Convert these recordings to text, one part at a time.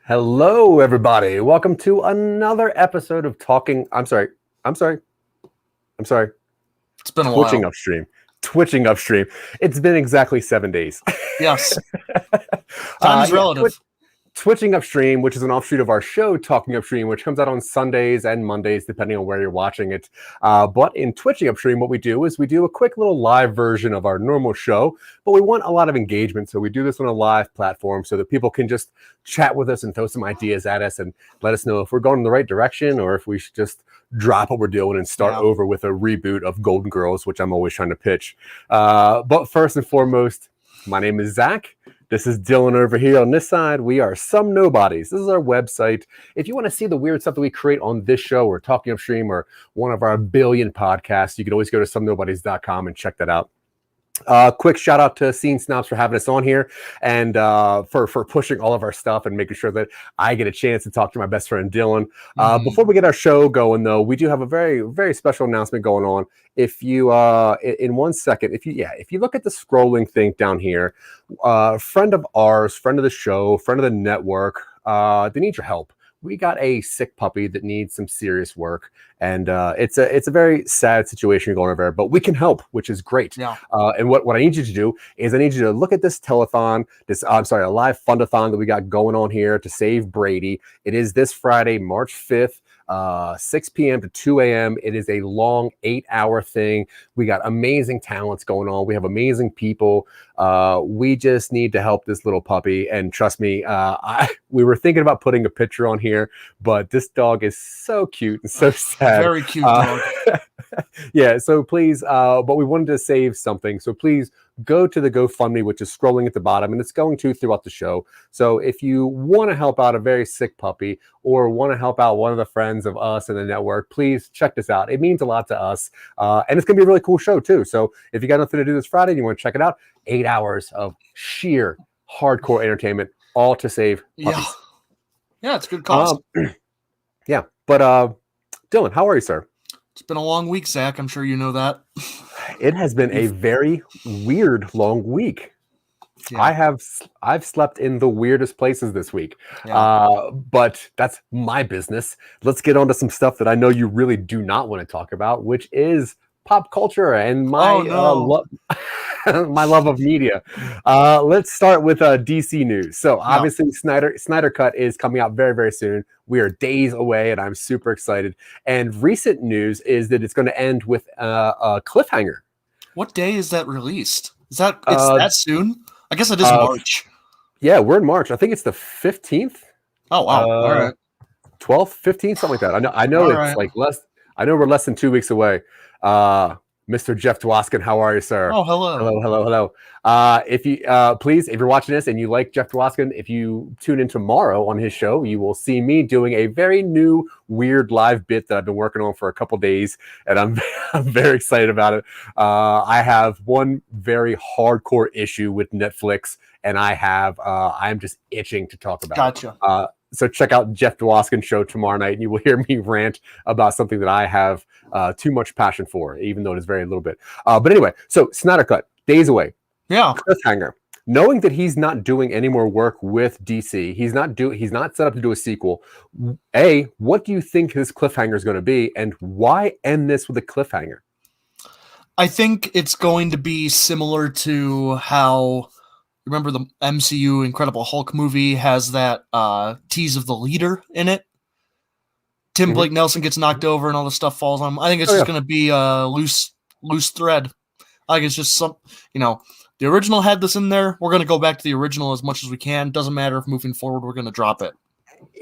Hello, everybody. Welcome to another episode of Talking. I'm sorry. It's been a Twitching while. Twitching UpStream. It's been exactly 7 days. Yes. Time is relative. Twitching UpStream, which is an offshoot of our show, Talking UpStream, which comes out on Sundays and Mondays, depending on where you're watching it. But in Twitching UpStream, what we do is we do a quick little live version of our normal show, but we want a lot of engagement. So we do this on a live platform so that people can just chat with us and throw some ideas at us and let us know if we're going in the right direction or if we should just drop what we're doing and start over with a reboot of Golden Girls, which I'm always trying to pitch. But first and foremost, my name is Zach. This is Dylan over here on this side. We are Some Nobodies. This is our website. If you want to see the weird stuff that we create on this show or Talking UpStream or one of our billion podcasts, you can always go to somenobodies.com and check that out. Quick shout out to Scene Snobs for having us on here and for pushing all of our stuff and making sure that I get a chance to talk to my best friend Dylan. Before we get our show going, though, we do have a very, very special announcement going on. If you in 1 second, if you look at the scrolling thing down here, friend of ours, friend of the show, friend of the network, they need your help. We got a sick puppy that needs some serious work, and it's a very sad situation going over there, but we can help, which is great. Yeah. And what I need you to do is I need you to look at this telethon, a live fundathon that we got going on here to save Brady. It is this Friday, March 5th. 6 p.m. to 2 a.m. It is a long 8-hour thing. We got amazing talents going on. We have amazing people. We just need to help this little puppy. And trust me, we were thinking about putting a picture on here, but this dog is so cute and so sad. Very cute dog. Yeah, so please, but we wanted to save something. So please go to the GoFundMe, which is scrolling at the bottom, and it's going to throughout the show. So if you want to help out a very sick puppy or want to help out one of the friends of us in the network, please check this out. It means a lot to us. And it's going to be a really cool show, too. So if you got nothing to do this Friday and you want to check it out, 8 hours of sheer hardcore entertainment, all to save puppies. Yeah, it's a good cause. Yeah, but Dylan, how are you, sir? It's been a long week, Zach. I'm sure you know that. It has been a very weird long week. Yeah. I've slept in the weirdest places this week. Yeah. But that's my business. Let's get on to some stuff that I know you really do not want to talk about, which is pop culture and my my love of media. Let's start with DC news. So obviously Snyder Cut is coming out very, very soon. We are days away and I'm super excited. And recent news is that it's going to end with a cliffhanger. What day is that released? Is that that soon? I guess it is March. Yeah, we're in March. I think it's the 15th. Oh wow. All right. 12th, 15th, something like that. I know All it's right. like less. I know we're less than 2 weeks away. Mr. Jeff Dwoskin, how are you, sir? Oh, hello. Hello. If you please, if you're watching this and you like Jeff Dwoskin, if you tune in tomorrow on his show, you will see me doing a very new, weird live bit that I've been working on for a couple days, and I'm very excited about it. I have one very hardcore issue with Netflix, and I'm just itching to talk about. Gotcha. So check out Jeff Dwoskin's show tomorrow night, and you will hear me rant about something that I have too much passion for, even though it is very little bit. But anyway, so Snyder Cut, days away. Yeah. Cliffhanger. Knowing that he's not doing any more work with DC, he's not set up to do a sequel. What do you think his cliffhanger is going to be, and why end this with a cliffhanger? I think it's going to be similar to how. Remember the MCU Incredible Hulk movie has that tease of the leader in it? Tim Blake Nelson gets knocked over and all the stuff falls on him. I think it's just going to be a loose thread. I think it's just the original had this in there. We're going to go back to the original as much as we can. Doesn't matter if moving forward we're going to drop it.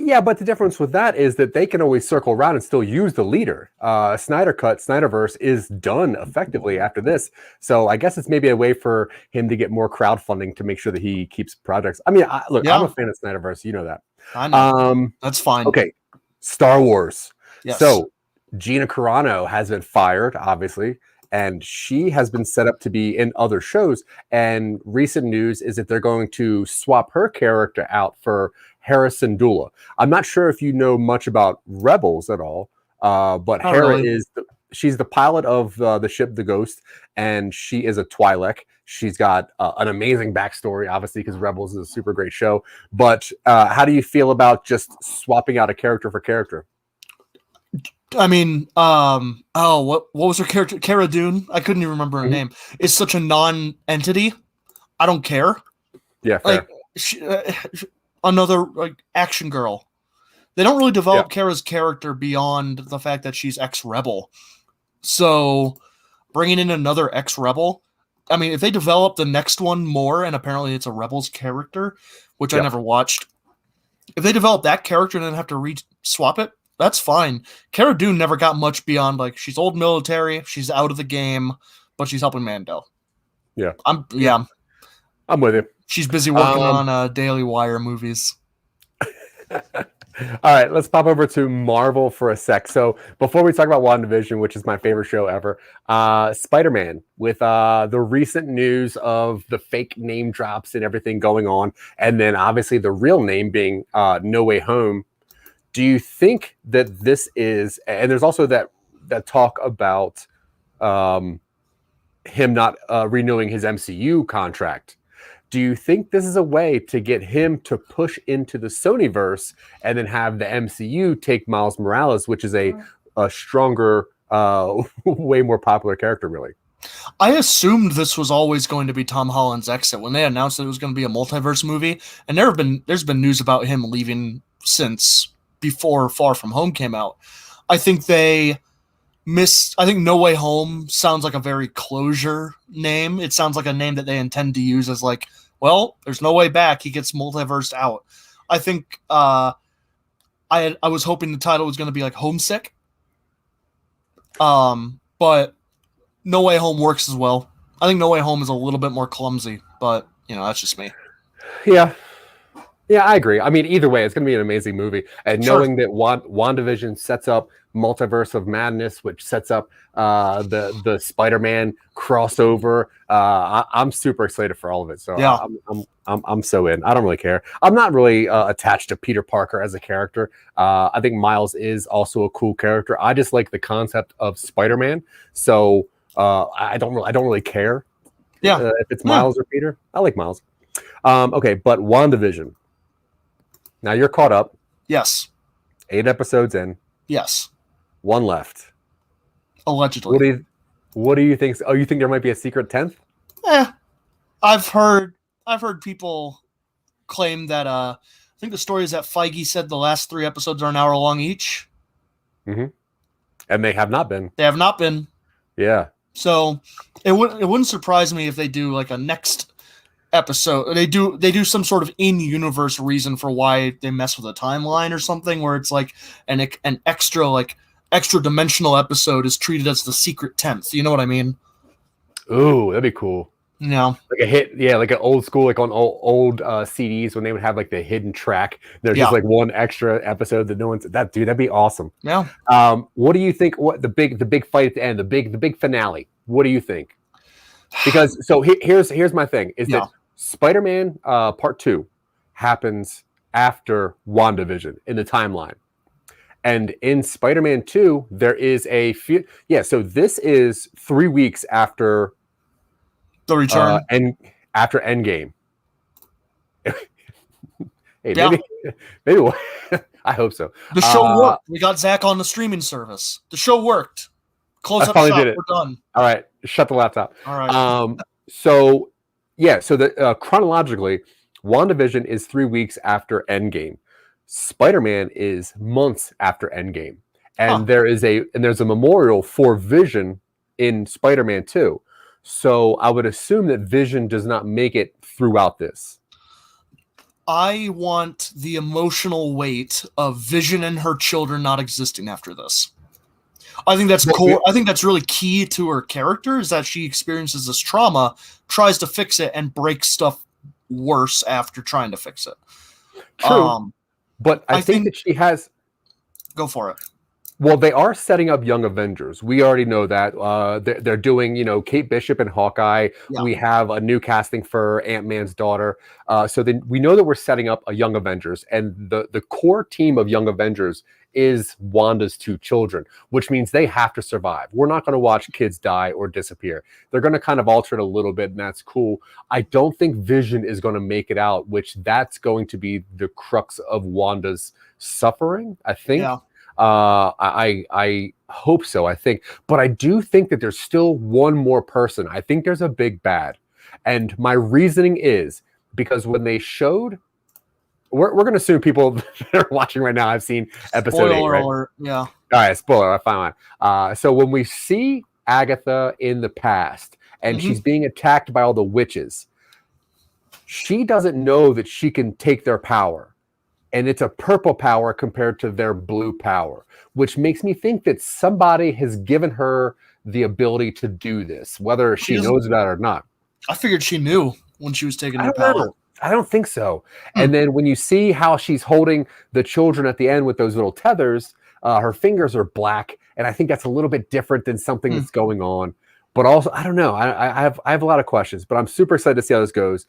Yeah, but the difference with that is that they can always circle around and still use the leader. Snyderverse is done effectively after this. So I guess it's maybe a way for him to get more crowdfunding to make sure that he keeps projects. I mean, look, I'm a fan of Snyderverse. You know that. I know. That's fine. Okay. Star Wars. Yes. So Gina Carano has been fired, obviously, and she has been set up to be in other shows. And recent news is that they're going to swap her character out for Harrison Dula. I'm not sure if you know much about Rebels at all, but Hera is she's the pilot of the ship The Ghost, and she is a Twi'lek. She's got an amazing backstory, obviously, because Rebels is a super great show. But how do you feel about just swapping out a character for character? I mean, what was her character? Cara Dune. I couldn't even remember her name. It's such a non-entity. I don't care. Yeah, fair. Another action girl. They don't really develop Kara's character beyond the fact that she's ex-rebel. So bringing in another ex-rebel, I mean, if they develop the next one more, and apparently it's a Rebels character, which I never watched. If they develop that character and then have to swap it, that's fine. Cara Dune never got much beyond she's old military, she's out of the game, but she's helping Mando. Yeah, I'm with you. She's busy working on Daily Wire movies. All right, let's pop over to Marvel for a sec. So before we talk about WandaVision, which is my favorite show ever, Spider-Man, with the recent news of the fake name drops and everything going on, and then obviously the real name being No Way Home. Do you think that this is, and there's also that talk about him not renewing his MCU contract. Do you think this is a way to get him to push into the Sonyverse and then have the MCU take Miles Morales, which is a stronger, way more popular character, really? I assumed this was always going to be Tom Holland's exit when they announced that it was going to be a multiverse movie, and there's been news about him leaving since before Far From Home came out. I think they missed. I think No Way Home sounds like a very closure name. It sounds like a name that they intend to use as well, there's no way back. He gets multiversed out. I think I was hoping the title was going to be Homesick. But No Way Home works as well. I think No Way Home is a little bit more clumsy, but that's just me. Yeah. Yeah, I agree. I mean, either way, it's going to be an amazing movie. And knowing that WandaVision sets up Multiverse of Madness, which sets up the Spider-Man crossover, I'm super excited for all of it. So yeah. I'm so in. I don't really care. I'm not really attached to Peter Parker as a character. I think Miles is also a cool character. I just like the concept of Spider-Man. So I don't really care. Yeah, if it's Miles or Peter. I like Miles. Okay, but WandaVision. Now you're caught up. Yes. 8 episodes in. Yes. 1 left. Allegedly. What do you think? Oh, you think there might be a secret 10th? I've heard people claim that I think the story is that Feige said the last 3 episodes are an hour long each. Mm-hmm. And they have not been. They have not been. Yeah. So it wouldn't surprise me if they do a next episode. They do some sort of in-universe reason for why they mess with a timeline or something, where it's an extra dimensional episode is treated as the secret 10th. You know what I mean? Ooh, that'd be cool. Yeah. Like a hit, yeah, like an old school, on old CDs when they would have the hidden track. There's just one extra episode that no one's that'd be awesome. Yeah. What do you think? What the big fight at the end, the big finale? What do you think? Because here's my thing is that Spider-Man Part 2 happens after WandaVision in the timeline. And in Spider-Man 2, there is a few... Yeah, so this is 3 weeks after... The return. And after Endgame. Maybe I hope so. The show worked. We got Zack on the streaming service. The show worked. Close up shop. We're done. All right. Shut the laptop. All right. So the chronologically, WandaVision is 3 weeks after Endgame. Spider-Man is months after Endgame. And there's a memorial for Vision in Spider-Man 2. So I would assume that Vision does not make it throughout this. I want the emotional weight of Vision and her children not existing after this. I think that's core. I think that's really key to her character, is that she experiences this trauma, tries to fix it, and breaks stuff worse after trying to fix it. True, but I think that she has. Go for it. Well, they are setting up Young Avengers. We already know that. They're doing, Kate Bishop and Hawkeye. Yeah. We have a new casting for Ant-Man's daughter. So then we know that we're setting up a Young Avengers, and the core team of Young Avengers is Wanda's 2 children, which means they have to survive. We're not going to watch kids die or disappear. They're going to kind of alter it a little bit, and that's cool. I don't think Vision is going to make it out, which that's going to be the crux of Wanda's suffering, I think. Yeah. I hope so, I think. But I do think that there's still one more person. I think there's a big bad. And my reasoning is because when they showed... We're going to assume people that are watching right now have seen episode 8, right? Alert. Yeah. All right, spoiler. Fine. So when we see Agatha in the past and she's being attacked by all the witches, she doesn't know that she can take their power. And it's a purple power compared to their blue power, which makes me think that somebody has given her the ability to do this, whether she knows that or not. I figured she knew when she was taking her power. I don't think so. And then when you see how she's holding the children at the end with those little tethers, her fingers are black, and I think that's a little bit different than something that's going on. But also, I don't know. I have a lot of questions, but I'm super excited to see how this goes.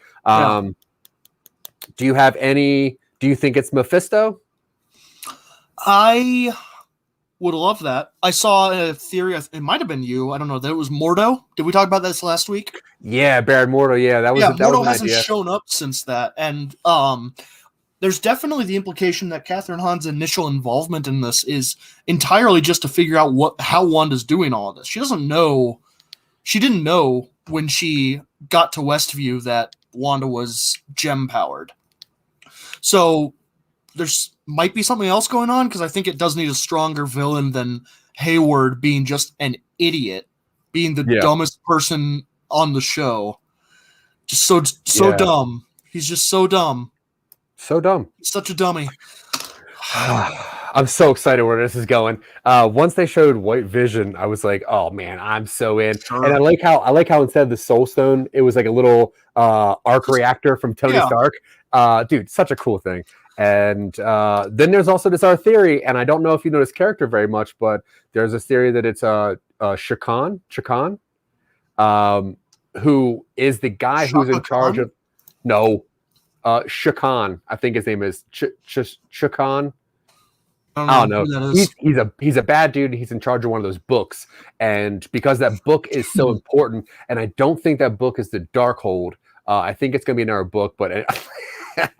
Do you have any? Do you think it's Mephisto? I would love that. I saw a theory. It might have been you. I don't know. That it was Mordo. Did we talk about this last week? Yeah, Baron Mordo. Yeah, that was. Yeah, that Mordo was hasn't idea. shown up since that, and there's definitely the implication that Catherine Hahn's initial involvement in this is entirely just to figure out how Wanda's doing all of this. She doesn't know. She didn't know when she got to Westview that Wanda was gem powered. So there's might be something else going on, because I think it does need a stronger villain than Hayward being just an idiot, being the dumbest person on the show. Just so dumb. He's just so dumb. So dumb. Such a dummy. I'm so excited where this is going. Once they showed White Vision, I was like, "Oh man, I'm so in." Sure. And I like how instead of the Soul Stone, it was like a little arc reactor from Tony Stark. Dude, such a cool thing. And then there's also this other theory, and I don't know if you know this character very much, but there's this theory that it's Shakan, who is the guy who's in charge of Shakan. I think his name is Shakan. I don't know. He's a bad dude. He's in charge of one of those books, and because that book is so important, and I don't think that book is the Darkhold. I think it's going to be another book, but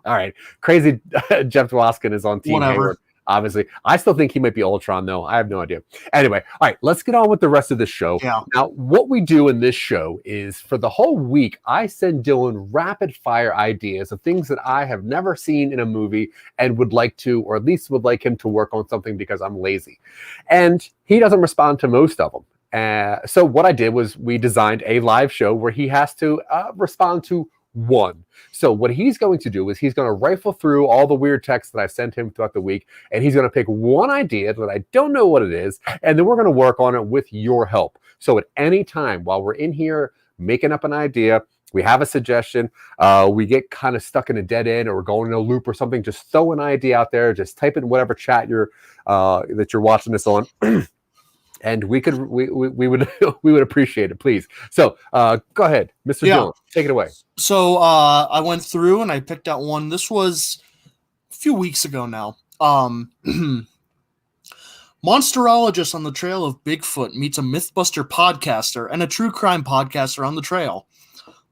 all right. Crazy Jeff Dwoskin is on Team Hayward, obviously. I still think he might be Ultron, though. I have no idea. Anyway, all right, let's get on with the rest of the show. Yeah. Now, what we do in this show is for the whole week, I send Dylan rapid fire ideas of things that I have never seen in a movie and would like to, or at least would like him to work on something because I'm lazy. And he doesn't respond to most of them. So what I did was we designed a live show where he has to respond to one. So what he's going to do is he's going to rifle through all the weird texts that I sent him throughout the week, and he's going to pick one idea that I don't know what it is, and then we're going to work on it with your help. So at any time while we're in here making up an idea, we have a suggestion, we get kind of stuck in a dead end or we're going in a loop or something, just throw an idea out there, just type it in whatever chat that you're watching this on. And we would appreciate it, please. So go ahead, Mr. Dylan, take it away. So I went through and I picked out one. This was a few weeks ago now. Monsterologist on the trail of Bigfoot meets a Mythbuster podcaster and a true crime podcaster on the trail.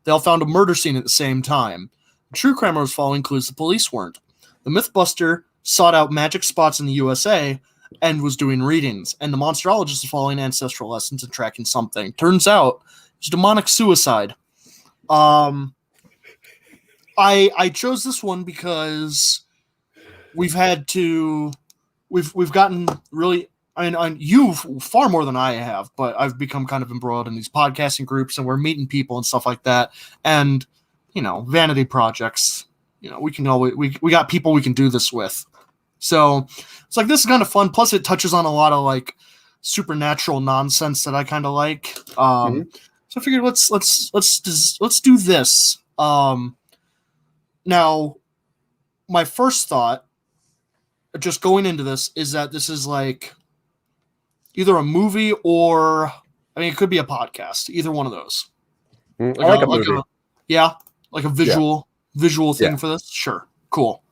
They all found a murder scene at the same time. The true crimer was following clues the police weren't. The Mythbuster sought out magic spots in the USA and was doing readings, and the monsterologist is following ancestral lessons and tracking something. Turns out it's demonic suicide. I chose this one because we've gotten really, I mean, you far more than I have, but I've become kind of embroiled in these podcasting groups, and we're meeting people and stuff like that, and vanity projects. we can always we got people we can do this with. So it's like, this is kind of fun. Plus, it touches on a lot of like supernatural nonsense that I kind of like. So I figured let's do this. Now, my first thought, just going into this, is that this is like either a movie or, I mean, it could be a podcast. Either one of those. I like a movie. Like a visual thing for this. Sure, cool.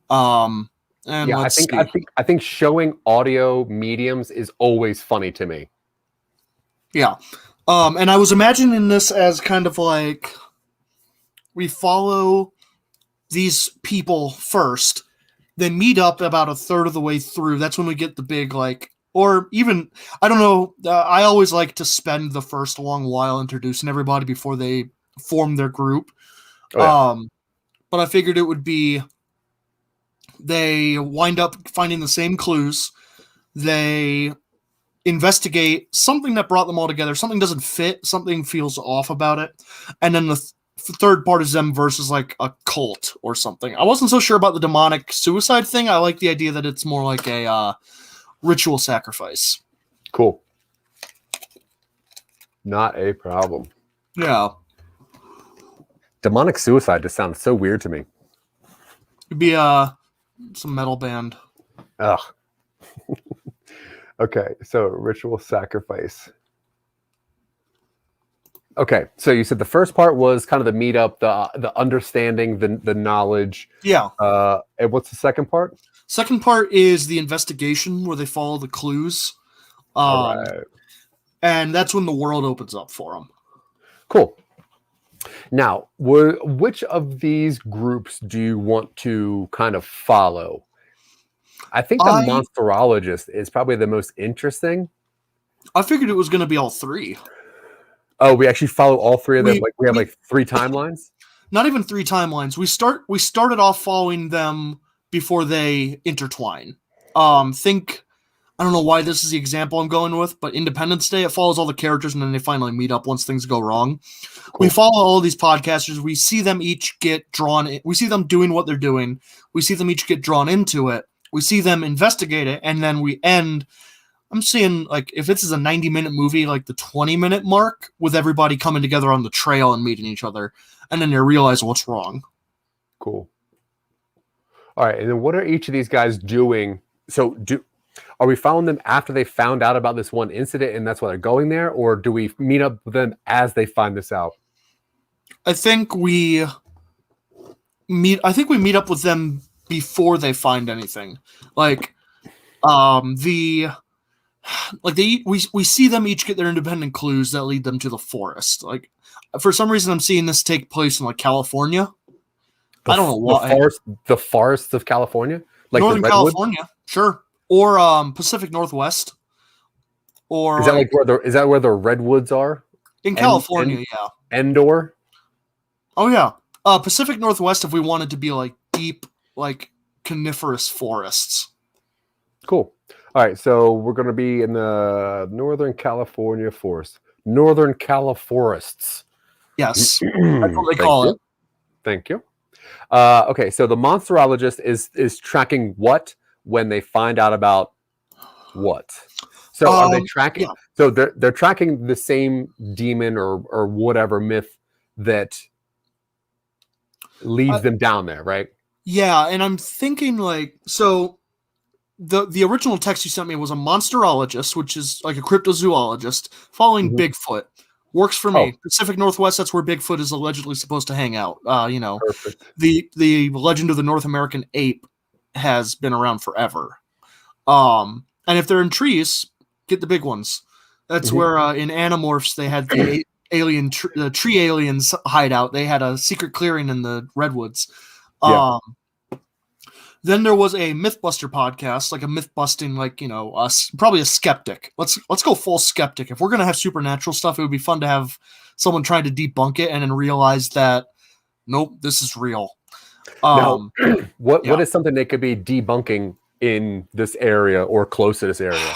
And I think showing audio mediums is always funny to me. Yeah. And I was imagining this as kind of like, we follow these people first, then meet up about a third of the way through. That's when we get the big, like, or even, I don't know, I always like to spend the first long while introducing everybody before they form their group. But I figured it would be, they wind up finding the same clues. They investigate something that brought them all together. Something doesn't fit. Something feels off about it. And then the third part is them versus like a cult or something. I wasn't so sure about the demonic suicide thing. I like the idea that it's more like a ritual sacrifice. Cool. Not a problem. Yeah. Demonic suicide just sounds so weird to me. It'd be some metal band. Ugh. Okay, so ritual sacrifice. Okay, so you said the first part was kind of the meetup, the understanding, the knowledge. Yeah. And what's the second part? Second part is the investigation, where they follow the clues. All right. And that's when the world opens up for them. Cool. Now, which of these groups do you want to kind of follow? I think the monsterologist is probably the most interesting. I figured it was going to be all three. Oh, we actually follow all three of them. We have like three timelines. Not even three timelines. We started off following them before they intertwine. I don't know why this is the example I'm going with, but Independence Day, it follows all the characters and then they finally meet up once things go wrong. Cool. We follow all of these podcasters. We see them each get drawn in. We see them doing what they're doing. We see them each get drawn into it. We see them investigate it, and then we end. I'm seeing, like, if this is a 90-minute movie, like the 20-minute mark, with everybody coming together on the trail and meeting each other, and then they realize what's wrong. Cool. All right, and then what are each of these guys doing? So, are we following them after they found out about this one incident, and that's why they're going there, or do we meet up with them as they find this out? I think we meet up with them before they find anything. We see them each get their independent clues that lead them to the forest. Like, for some reason, I'm seeing this take place in like California. I don't know why. The forests of California, like Northern California, sure, or Pacific Northwest, or is that where the redwoods are in California? Yeah, Endor. Oh yeah, Pacific Northwest. If we wanted to be like deep, like coniferous forests. Cool. All right, so we're going to be in the Northern California forest. Northern Califorests. Yes, that's what they call it. Thank you. Okay, so the monsterologist is tracking what when they find out about what? So are they tracking? Yeah. So they're tracking the same demon or whatever myth that leads them down there, right? Yeah, and I'm thinking like, so the original text you sent me was a monsterologist, which is like a cryptozoologist following Bigfoot. Works for me. Pacific Northwest, that's where Bigfoot is allegedly supposed to hang out. Perfect. The legend of the North American ape has been around forever. And if they're in trees, get the big ones. That's where in Animorphs they had the the tree aliens hideout. They had a secret clearing in the redwoods. Yeah. Then there was a Mythbuster podcast, like a myth-busting, like, probably a skeptic. Let's go full skeptic. If we're going to have supernatural stuff, it would be fun to have someone trying to debunk it and then realize that, nope, this is real. Now, what is something they could be debunking in this area or close to this area?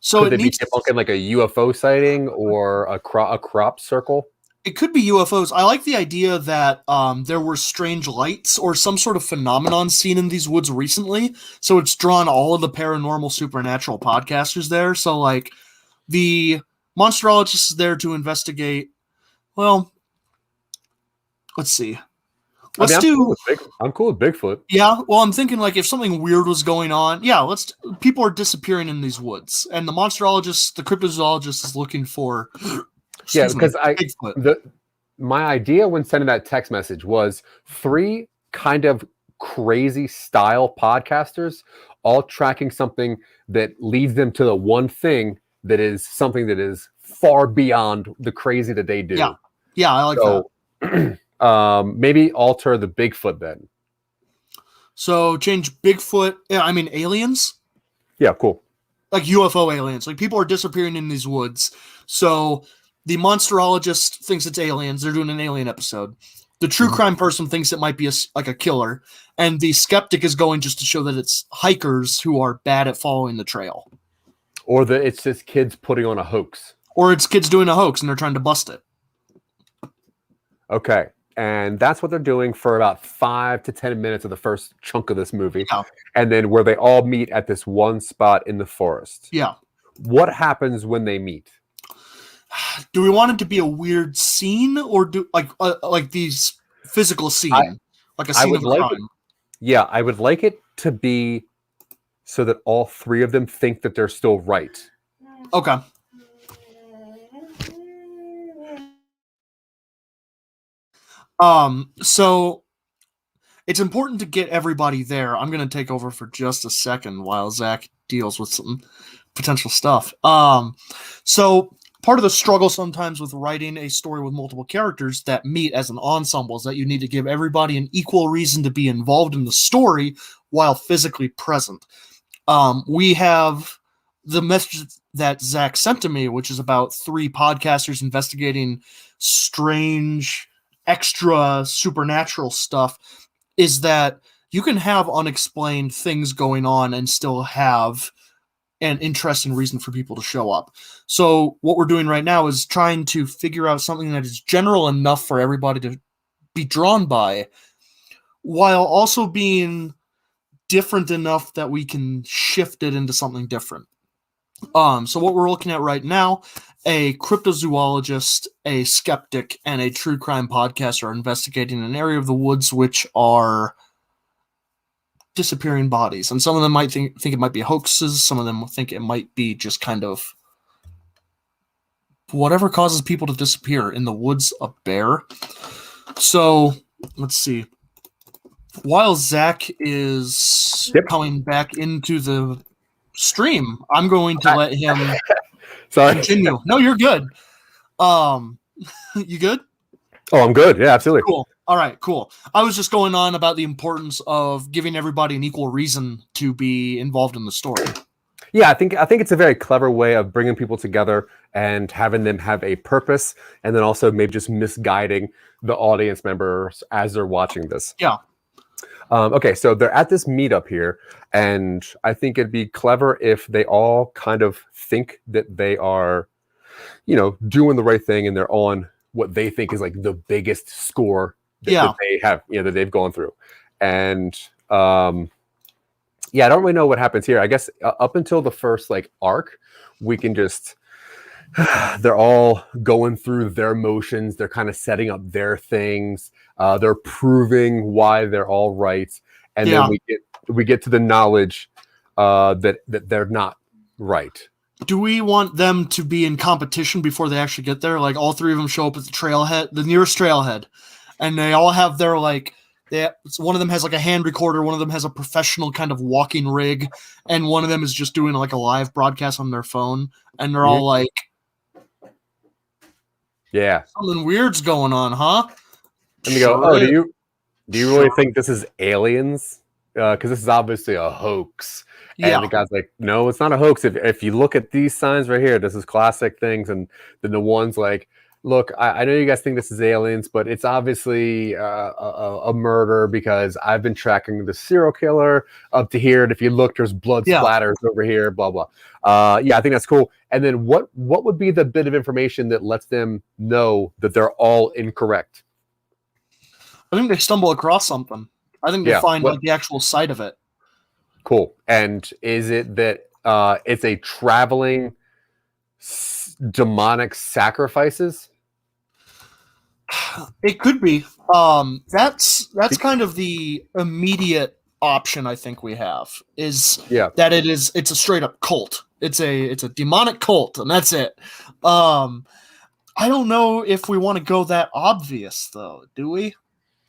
So could they be debunking like a UFO sighting or a crop circle? It could be UFOs. I like the idea that there were strange lights or some sort of phenomenon seen in these woods recently. So it's drawn all of the paranormal supernatural podcasters there. So like the monsterologist is there to investigate. Well, let's see. Let's I'm cool with Bigfoot. Yeah, well, I'm thinking like if something weird was going on, yeah, people are disappearing in these woods, and the monsterologist, the cryptozoologist is looking for because Bigfoot. My idea when sending that text message was 3 kind of crazy style podcasters all tracking something that leads them to the one thing that is something that is far beyond the crazy that they do. Yeah, I like that. Maybe alter the Bigfoot then. So change Bigfoot. I mean aliens. Yeah, cool. Like UFO aliens. Like people are disappearing in these woods. So the monsterologist thinks it's aliens. They're doing an alien episode. The true crime person thinks it might be like a killer, and the skeptic is going just to show that it's hikers who are bad at following the trail, or that it's just kids putting on a hoax, or it's kids doing a hoax and they're trying to bust it. Okay. And that's what they're doing for about 5 to 10 minutes of the first chunk of this movie. Yeah. And then where they all meet at this one spot in the forest. Yeah. What happens when they meet? Do we want it to be a weird scene, or do like these physical scene, like a scene of a crime? Yeah, I would like it to be so that all 3 of them think that they're still right. Okay. So it's important to get everybody there. I'm going to take over for just a second while Zach deals with some potential stuff. So part of the struggle sometimes with writing a story with multiple characters that meet as an ensemble is that you need to give everybody an equal reason to be involved in the story while physically present. We have the message that Zach sent to me, which is about 3 podcasters investigating strange, extra supernatural stuff, is that you can have unexplained things going on and still have an interesting reason for people to show up. So what we're doing right now is trying to figure out something that is general enough for everybody to be drawn by, while also being different enough that we can shift it into something different. So what we're looking at right now, a cryptozoologist, a skeptic, and a true crime podcaster are investigating an area of the woods which are disappearing bodies. And some of them might think it might be hoaxes. Some of them think it might be just kind of whatever causes people to disappear. In the woods, a bear. So let's see. While Zach is coming back into the stream, I'm going to let him continue. No, you're good. You good? Oh, I'm good. Yeah, absolutely. Cool. All right, cool. I was just going on about the importance of giving everybody an equal reason to be involved in the story. Yeah, I think it's a very clever way of bringing people together and having them have a purpose, and then also maybe just misguiding the audience members as they're watching this. Yeah. Okay, so they're at this meetup here, and I think it'd be clever if they all kind of think that they are, doing the right thing, and they're on what they think is like the biggest score that they have, that they've gone through. And I don't really know what happens here. I guess up until the first arc, we can just they're all going through their motions. They're kind of setting up their things. They're proving why they're all right, and then we get to the knowledge that they're not right. Do we want them to be in competition before they actually get there? Like all 3 of them show up at the trailhead, the nearest trailhead, and they all have their one of them has a hand recorder, one of them has a professional kind of walking rig, and one of them is just doing a live broadcast on their phone, and they're all like, "Yeah, something weird's going on, huh?" And they go, "Oh, do you really think this is aliens? Because this is obviously a hoax." And the guy's like, "No, it's not a hoax. If you look at these signs right here, this is classic things." And then the one's like, Look, I know you guys think this is aliens, but it's obviously a murder because I've been tracking the serial killer up to here, and if you look, there's blood splatters over here, blah blah. Yeah, I think that's cool. And then what would be the bit of information that lets them know that they're all incorrect? I think they stumble across something. I think they find like the actual site of it. Cool. And is it that it's a traveling demonic sacrifices? It could be. That's kind of the immediate option I think we have is that it's a straight up cult. It's a demonic cult, and that's it. I don't know if we want to go that obvious though, do we?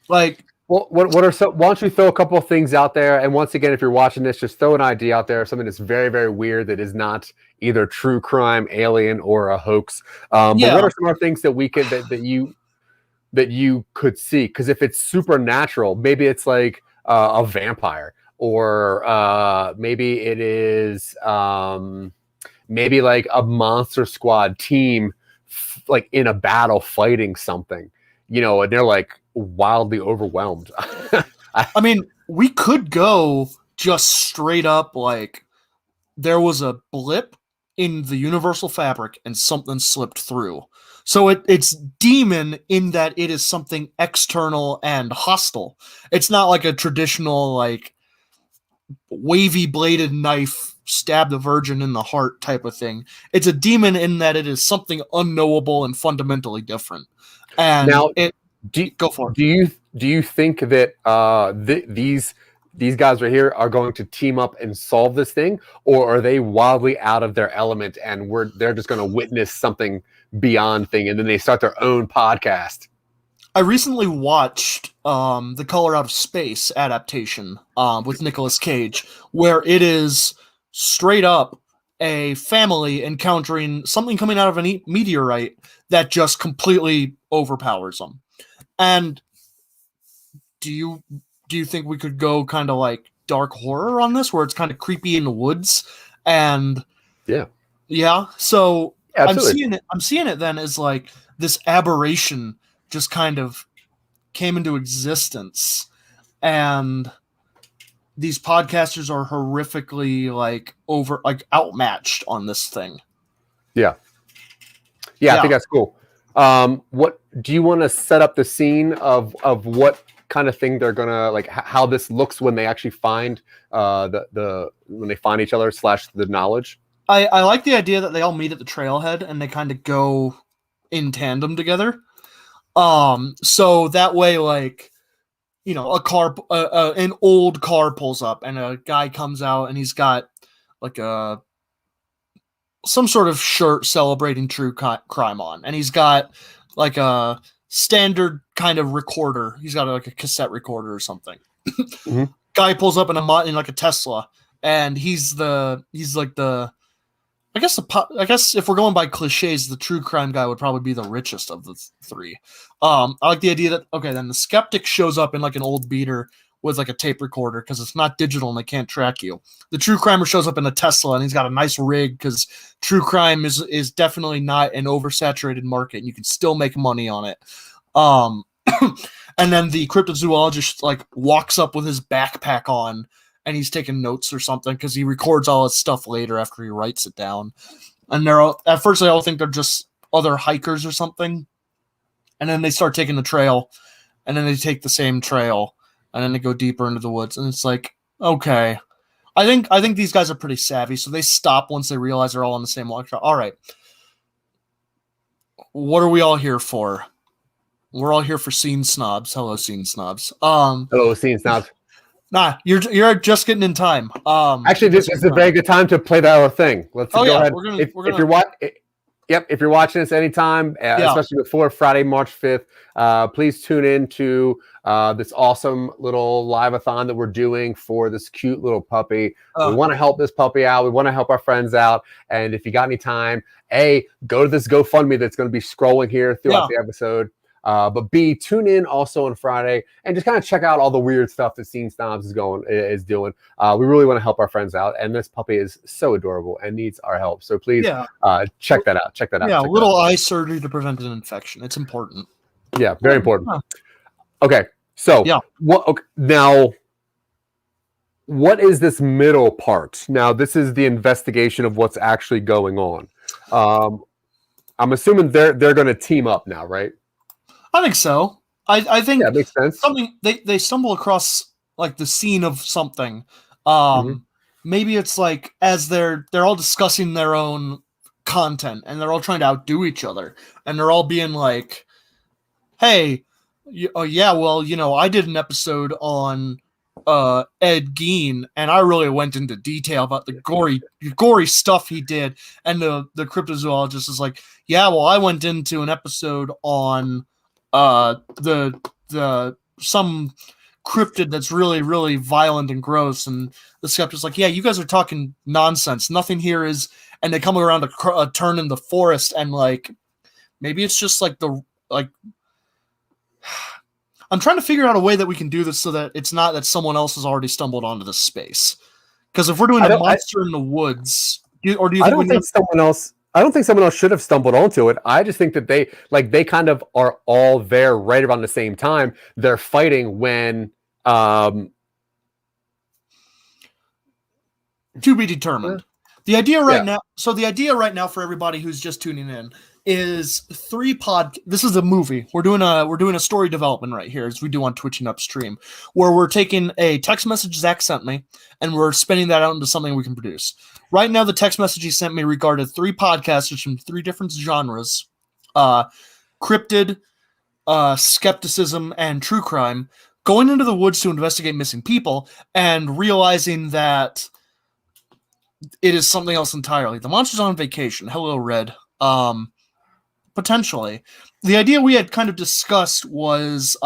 Like, well, what are some? Why don't you throw a couple of things out there? And once again, if you're watching this, just throw an idea out there, something that's very, very weird that is not either true crime, alien, or a hoax. But what are some other things that we could that you could see? Because if it's supernatural, maybe it's like a vampire, or maybe it is maybe like a monster squad team, like in a battle fighting something, and they're like wildly overwhelmed. I mean, we could go just straight up like there was a blip in the universal fabric and something slipped through. So it's demon in that it is something external and hostile. It's not like a traditional like wavy bladed knife stab the virgin in the heart type of thing. It's a demon in that it is something unknowable and fundamentally different. And now, go for it. Do you think that these guys right here are going to team up and solve this thing, or are they wildly out of their element and they're just going to witness something beyond thing, and then they start their own podcast? I recently watched the Color Out of Space adaptation with Nicolas Cage, where it is straight up a family encountering something coming out of a meteorite that just completely overpowers them. And do you think we could go kind of like dark horror on this, where it's kind of creepy in the woods? And so absolutely. I'm seeing it then as like this aberration just kind of came into existence, and these podcasters are horrifically like outmatched on this thing. Yeah, I think that's cool. What do you want to set up the scene of what kind of thing they're gonna like, how this looks when they actually find when they find each other / the knowledge? I like the idea that they all meet at the trailhead and they kind of go in tandem together. So that way, like, a car, an old car pulls up and a guy comes out and he's got like some sort of shirt celebrating true crime on, and he's got like a standard kind of recorder. He's got like a cassette recorder or something. Mm-hmm. Guy pulls up in like a Tesla, and he's like the I guess if we're going by cliches, the true crime guy would probably be the richest of the three. I like the idea that then the skeptic shows up in like an old beater with like a tape recorder because it's not digital and they can't track you. The true crimer shows up in a Tesla and he's got a nice rig because true crime is definitely not an oversaturated market and you can still make money on it. And then the cryptozoologist like walks up with his backpack on and he's taking notes or something because he records all his stuff later after he writes it down. And at first they all think they're just other hikers or something. And then they start taking the trail, and then they take the same trail, and then they go deeper into the woods. And it's like, okay, I think these guys are pretty savvy. So they stop once they realize they're all on the same walk trail. All right, what are we all here for? We're all here for Scene Snobs. Hello, Scene Snobs. Hello, Scene Snobs. Nah, you're just getting in time. Actually, this is a very good time to play that other thing. Let's go ahead. If you're watching this anytime, especially before Friday, March 5th, please tune in to this awesome little live-a-thon that we're doing for this cute little puppy. We want to help this puppy out. We want to help our friends out. And if you got any time, go to this GoFundMe that's going to be scrolling here throughout the episode. But B, tune in also on Friday and just kind of check out all the weird stuff that Scene Snobs is doing. We really want to help our friends out, and this puppy is so adorable and needs our help. So please check that out. Check that out. Yeah, little eye surgery to prevent an infection. It's important. Yeah, very important. Okay, so now, what is this middle part? Now, this is the investigation of what's actually going on. I'm assuming they're going to team up now, right? I think so. I think that makes sense. Something they stumble across like the scene of something. Maybe it's like as they're all discussing their own content and they're all trying to outdo each other and they're all being like, "Hey, I did an episode on Ed Gein, and I really went into detail about the gory stuff he did." And the cryptozoologist is like, "Yeah, well, I went into an episode on the some cryptid that's really, really violent and gross." And the skeptic's like, "Yeah, you guys are talking nonsense. Nothing here is." And they come around a turn in the forest, and like maybe it's just like I'm trying to figure out a way that we can do this so that it's not that someone else has already stumbled onto this space. Because if we're doing a monster in the woods, do you think someone else? I don't think someone else should have stumbled onto it. I just think that they kind of are all there right around the same time. They're fighting when to be determined. The idea right now. So the idea right now for everybody who's just tuning in is this is a movie. We're doing a story development right here, as we do on Twitching UpStream, where we're taking a text message Zack sent me and we're spinning that out into something we can produce. Right now, the text message he sent me regarded 3 podcasters from 3 different genres: cryptid, skepticism, and true crime, going into the woods to investigate missing people and realizing that it is something else entirely. The monster's on vacation. Hello, Red. Potentially. The idea we had kind of discussed was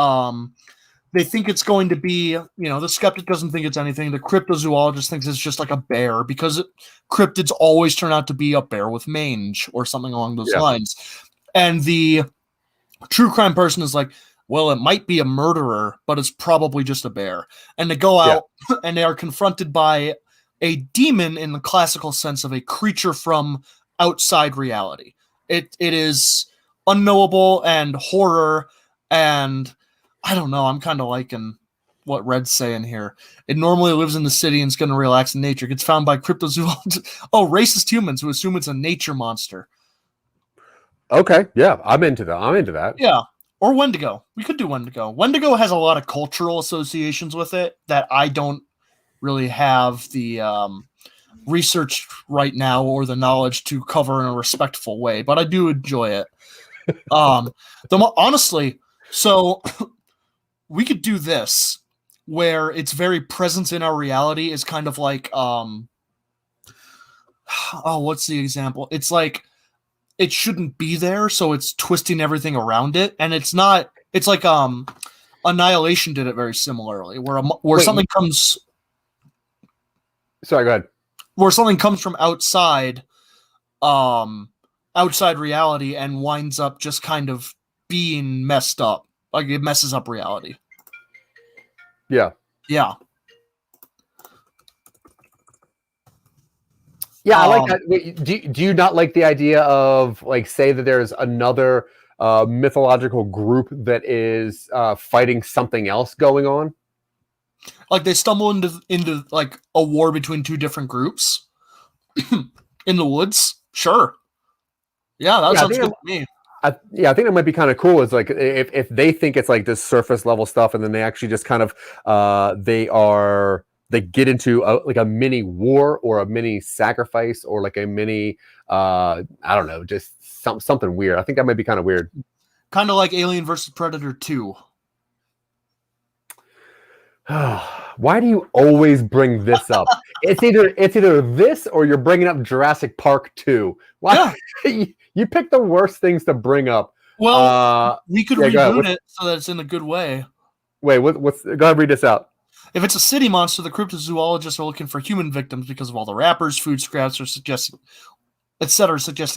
they think it's going to be, the skeptic doesn't think it's anything. The cryptozoologist thinks it's just like a bear because cryptids always turn out to be a bear with mange or something along those lines. And the true crime person is like, well, it might be a murderer, but it's probably just a bear. And they go out and they are confronted by a demon in the classical sense of a creature from outside reality. It is unknowable and horror, and I don't know, I'm kind of liking what Red's saying here. It normally lives in the city and is going to relax in nature. It gets found by cryptozoologists. Oh, racist humans who assume it's a nature monster. Okay, yeah, I'm into that. Yeah, or Wendigo. We could do Wendigo. Wendigo has a lot of cultural associations with it that I don't really have the research right now or the knowledge to cover in a respectful way, but I do enjoy it. Honestly, so we could do this where its very presence in our reality is kind of like what's the example? It's like it shouldn't be there, so it's twisting everything around it, and it's not. It's like Annihilation did it very similarly, where something comes. Sorry, go ahead. Where something comes from outside reality and winds up just kind of being messed up. Like it messes up reality. Yeah. Yeah. Yeah, I like that. Wait, do you not like the idea of, like, say that there's another mythological group that is fighting something else going on? Like they stumble into like a war between 2 different groups in the woods. Sure. Yeah, that sounds good to me. I think that might be kind of cool. Is like if they think it's like this surface level stuff, and then they actually just kind of they get into a mini war or a mini sacrifice or like a mini I don't know, just something weird. I think that might be kind of weird. Kind of like Alien versus Predator 2. Why do you always bring this up? It's either this or you're bringing up Jurassic Park 2. Why? Yeah. You pick the worst things to bring up. Well, we could reboot it so that it's in a good way. Wait, what's? Go ahead, read this out. If it's a city monster, the cryptozoologists are looking for human victims because of all the wrappers, food scraps, or suggesting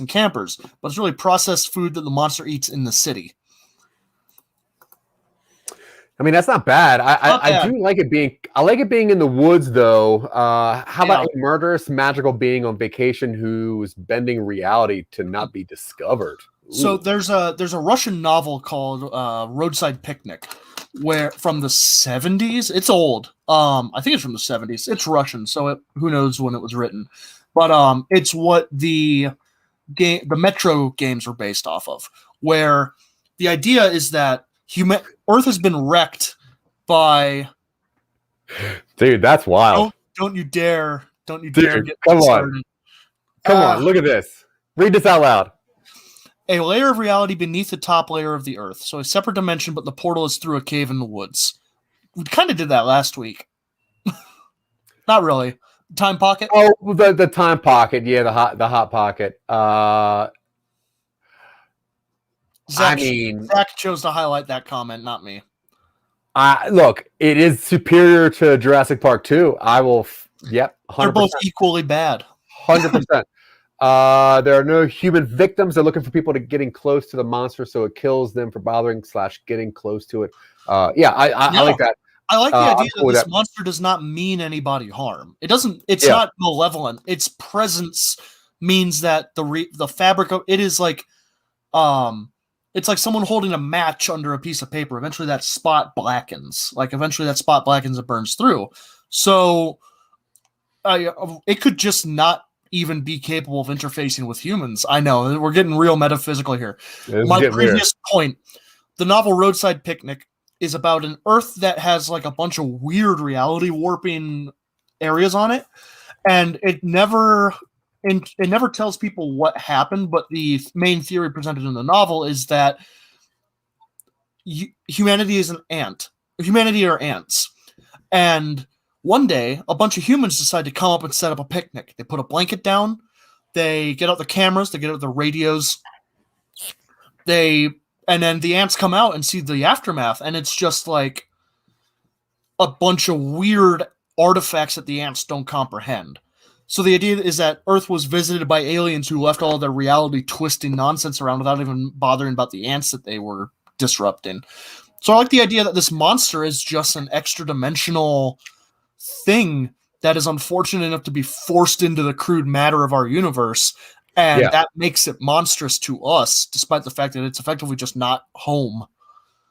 campers. But it's really processed food that the monster eats in the city. I mean, that's not bad. I do like it being. I like it being in the woods, though. How about a murderous magical being on vacation who's bending reality to not be discovered? Ooh. So there's a Russian novel called Roadside Picnic, where from the 70s. It's old. I think it's from the 70s. It's Russian, so who knows when it was written. But it's what the Metro games were based off of, where the idea is that Earth has been wrecked by. Dude, that's wild. Don't you dare! Don't you dare get come started. Come on, look at this. Read this out loud. A layer of reality beneath the top layer of the Earth. So a separate dimension, but the portal is through a cave in the woods. We kind of did that last week. Not really. Time pocket? Oh, the time pocket. Yeah, the hot pocket. Zach chose to highlight that comment, not me. Look, it is superior to Jurassic Park 2. I will. Yep, 100%. They're both equally bad. 100%. There are no human victims. They're looking for people to getting close to the monster, so it kills them for bothering / getting close to it. I like that. I like the idea that this monster does not mean anybody harm. It doesn't. It's not malevolent. Its presence means that the fabric of it is like, it's like someone holding a match under a piece of paper. Eventually, that spot blackens. It burns through. So, it could just not even be capable of interfacing with humans. I know we're getting real metaphysical here. My previous point, the novel Roadside Picnic is about an Earth that has like a bunch of weird reality warping areas on it, and it never tells people what happened. But the main theory presented in the novel is that humanity is an ant. Humanity are ants, and one day, a bunch of humans decide to come up and set up a picnic. They put a blanket down. They get out the cameras. They get out the radios. And then the ants come out and see the aftermath, and it's just like a bunch of weird artifacts that the ants don't comprehend. So the idea is that Earth was visited by aliens who left all their reality twisting nonsense around without even bothering about the ants that they were disrupting. So I like the idea that this monster is just an extra dimensional thing that is unfortunate enough to be forced into the crude matter of our universe, and that makes it monstrous to us, despite the fact that it's effectively just not home.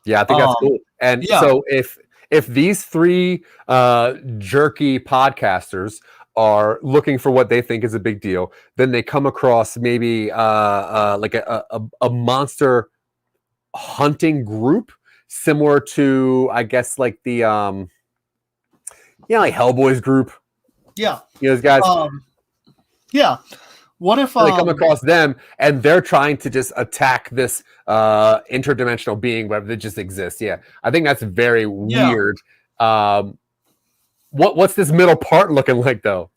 Yeah, I think that's cool. And so if these three jerky podcasters are looking for what they think is a big deal, then they come across maybe like a monster hunting group similar to, I guess, like the like Hellboy's group. Yeah. Those guys. What if they come across them and they're trying to just attack this interdimensional being that just exists? Yeah. I think that's very weird. What's this middle part looking like, though?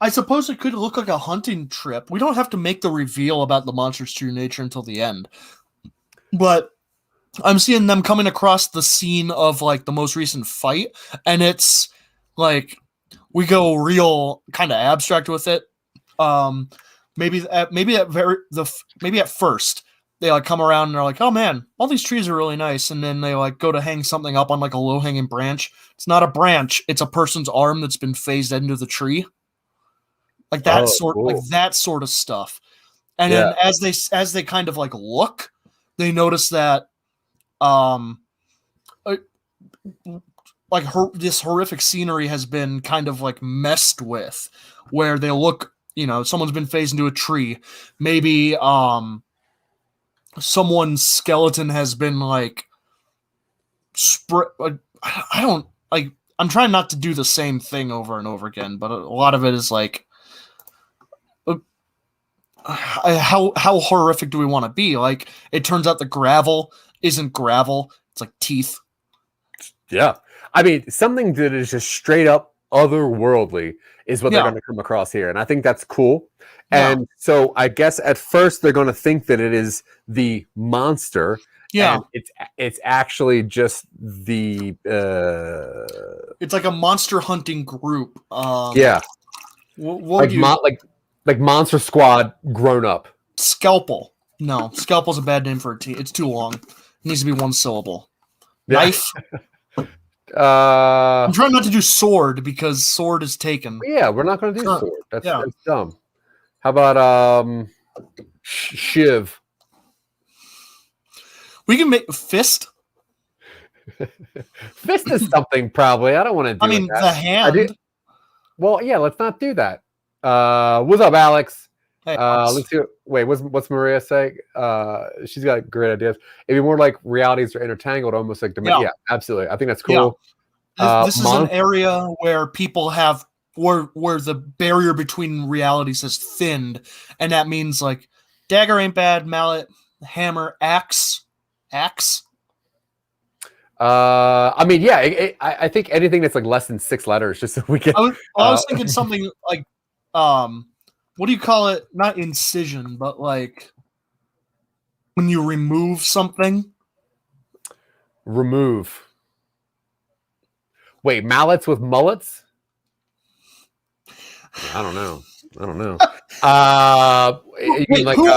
I suppose it could look like a hunting trip. We don't have to make the reveal about the monster's true nature until the end. But I'm seeing them coming across the scene of like the most recent fight, and it's like we go real kind of abstract with it. Maybe at first they like come around and they're like, oh man, all these trees are really nice, and then they like go to hang something up on like a low hanging branch. It's not a branch; it's a person's arm that's been phased into the tree. Like that that sort of stuff. And then as they kind of like look, they notice that this horrific scenery has been kind of like messed with, where they look, someone's been phased into a tree. Maybe someone's skeleton has been like I'm trying not to do the same thing over and over again, but a lot of it is like, how horrific do we want to be? Like, it turns out the gravel isn't gravel; it's like teeth. Yeah, I mean, something that is just straight up otherworldly is what they're going to come across here, and I think that's cool. And so, I guess at first they're going to think that it is the monster. Yeah, and it's actually just the. It's like a monster hunting group. Like Monster Squad grown up. Scalpel. No, Scalpel's a bad name for a team. It's too long. It needs to be one syllable. Knife. I'm trying not to do sword because sword is taken. Yeah, we're not going to do Sure. sword. That's Yeah. dumb. How about SHIV? We can make fist. Fist is something probably. I don't want to do. I mean, that. the hand. Well, yeah, let's not do that. What's up, Alex? Hey, Alex. Let's see. Wait, what's Maria saying? She's got great ideas. It'd be more like realities are intertangled, almost like dimension. Yeah, absolutely. I think that's cool. This is an area where people have where the barrier between realities has thinned, and that means like dagger ain't bad, mallet, hammer, axe. I mean, yeah, I think anything that's like less than 6 letters, just so we can. I was thinking something like, what do you call it? Not incision, but like when you remove something. Remove. Wait, mallets with mullets? I don't know. Wait, like, who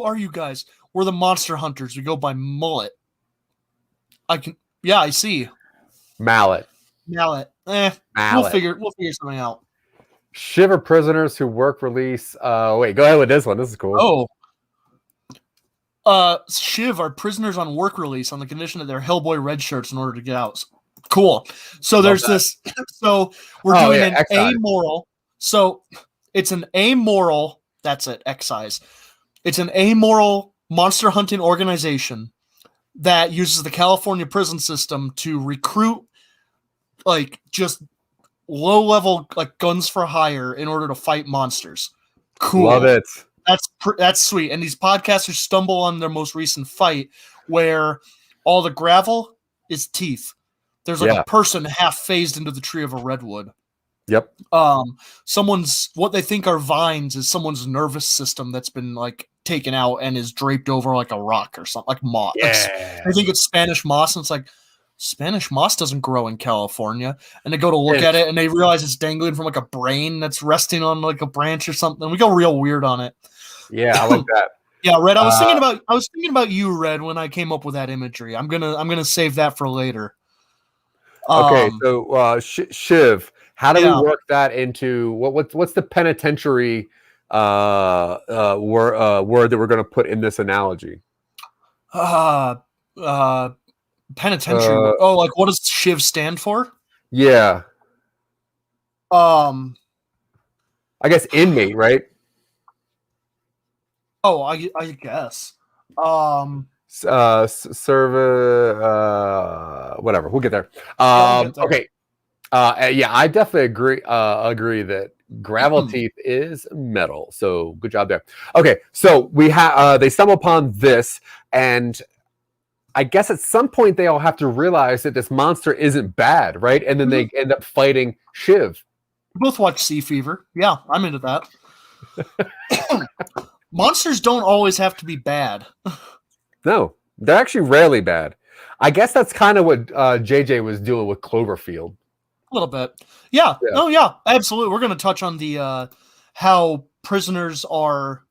are you guys? We're the monster hunters. We go by mullet. I see. Mallet. Mallet. Mallet. We'll figure something out. Shiver prisoners who work release. Wait, go ahead with this one. This is cool. SHIV are prisoners on work release on the condition that they're Hellboy red shirts in order to get out. Cool. So there's this. So we're doing an excise. Amoral. So it's an amoral. That's it. Excise. It's an amoral monster hunting organization that uses the California prison system to recruit like just low level like guns for hire in order to fight monsters. Cool. Love it. That's sweet. And these podcasters stumble on their most recent fight where all the gravel is teeth. There's like a person half phased into the tree of a redwood. Yep. What they think are vines is someone's nervous system that's been like taken out and is draped over like a rock or something, like moss. Yeah. I think it's Spanish moss, and it's like Spanish moss doesn't grow in California. And they go to look at it and they realize it's dangling from like a brain that's resting on like a branch or something. We go real weird on it. Yeah, I like that. Yeah, Red. I was thinking about you, Red, when I came up with that imagery. I'm gonna save that for later. Okay, so SHIV. How do we work that into what's the penitentiary word that we're going to put in this analogy? Penitentiary. Like what does SHIV stand for? Yeah. I guess inmate, right? Oh, I guess. Whatever. We'll get there. Okay. Yeah, I definitely agree that gravel teeth is metal. So good job there. Okay, so we have they stumble upon this, and I guess at some point they all have to realize that this monster isn't bad, right? And then they end up fighting SHIV. We both watch Sea Fever. Yeah, I'm into that. Monsters don't always have to be bad. No, they're actually rarely bad. I guess that's kind of what JJ was doing with Cloverfield. A little bit. Yeah. Oh, yeah, absolutely. We're going to touch on the how prisoners are,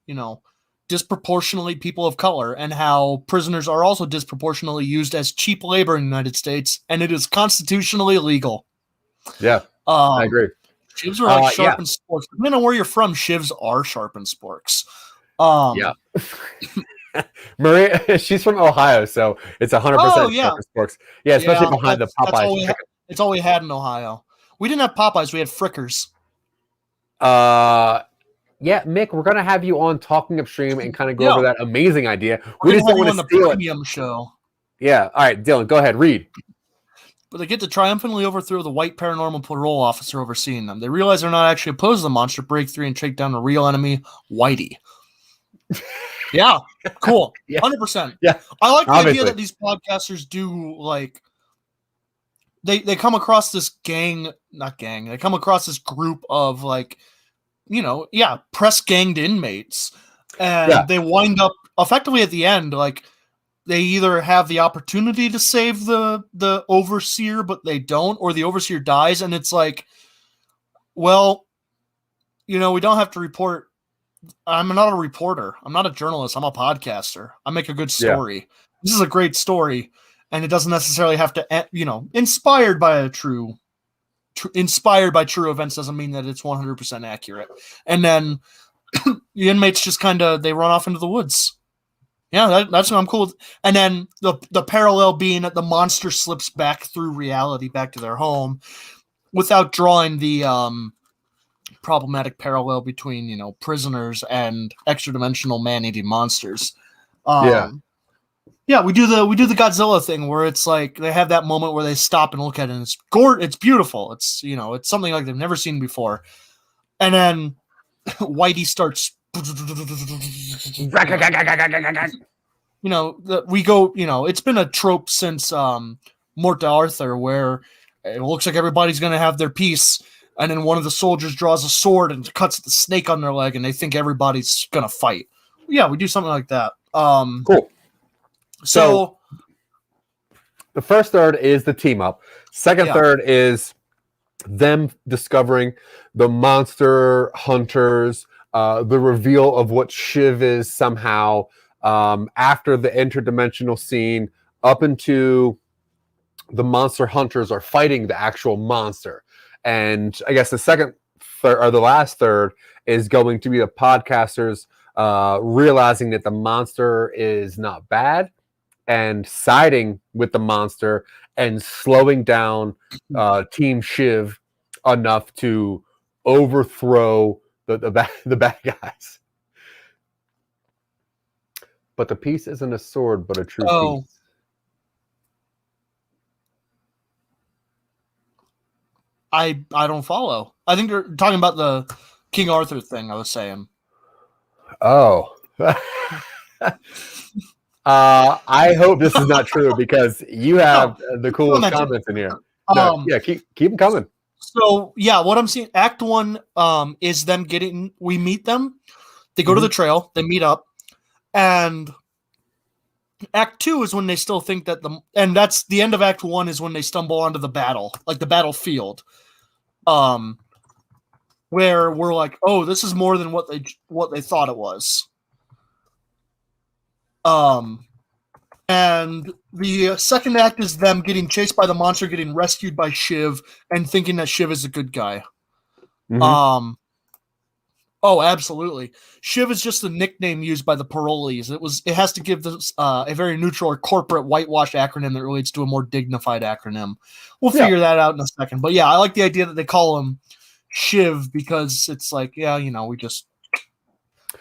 disproportionately people of color, and how prisoners are also disproportionately used as cheap labor in the United States, and it is constitutionally illegal. Yeah, I agree. Shivs are like sharpened sporks. Depending on where you're from, shivs are sharpened sporks. Yeah. Maria, she's from Ohio, so it's 100% sharpened sporks. Yeah, especially behind the Popeyes. It's all we had in Ohio. We didn't have Popeyes. We had Frickers. Yeah, Mick, we're gonna have you on Talking Upstream and kind of go over that amazing idea. We just don't want to steal premium show. Yeah. All right, Dylan, go ahead, read. But they get to triumphantly overthrow the white paranormal parole officer overseeing them. They realize they're not actually opposed to the monster, break free, and take down the real enemy, Whitey. Yeah, cool. 100%. Yeah, I like the idea that these podcasters do like. They come across this they come across this group of like, press ganged inmates. And they wind up effectively at the end, like they either have the opportunity to save the overseer, but they don't, or the overseer dies. And it's like, well, we don't have to report. I'm not a reporter. I'm not a journalist. I'm a podcaster. I make a good story. Yeah. This is a great story. and it doesn't necessarily have to, inspired by true events doesn't mean that it's 100% accurate. And then the inmates just they run off into the woods. Yeah, that's what I'm cool with. And then the parallel being that the monster slips back through reality, back to their home, without drawing the problematic parallel between prisoners and extra-dimensional man-eating monsters. Yeah, we do the Godzilla thing where it's like they have that moment where they stop and look at it, and it's beautiful. It's it's something like they've never seen before, and then Whitey starts. We go. It's been a trope since Mort d'Arthur, where it looks like everybody's going to have their piece, and then one of the soldiers draws a sword and cuts the snake on their leg, and they think everybody's going to fight. Yeah, we do something like that. Cool. So the first third is the team up. Second third is them discovering the monster hunters, the reveal of what SHIV is somehow after the interdimensional scene up into the monster hunters are fighting the actual monster. And I guess the second third or the last third is going to be the podcasters realizing that the monster is not bad and siding with the monster and slowing down Team SHIV enough to overthrow the bad guys. But the piece isn't a sword, but a true piece. I don't follow. I think you're talking about the King Arthur thing I was saying. Oh. I hope this is not true because you have the coolest comments in here. Keep them coming. So what I'm seeing, Act 1 is them we meet them. They go to the trail, they meet up, and Act 2 is when they still think that and that's the end of Act 1 is when they stumble onto the battle, like the battlefield, where we're like, oh, this is more than what they thought it was. And the second act is them getting chased by the monster, getting rescued by SHIV, and thinking that SHIV is a good guy. Oh, absolutely. SHIV is just the nickname used by the parolees. It has to give this a very neutral or corporate whitewash acronym that relates to a more dignified acronym. We'll figure that out in a second. But I like the idea that they call him SHIV because it's like, we're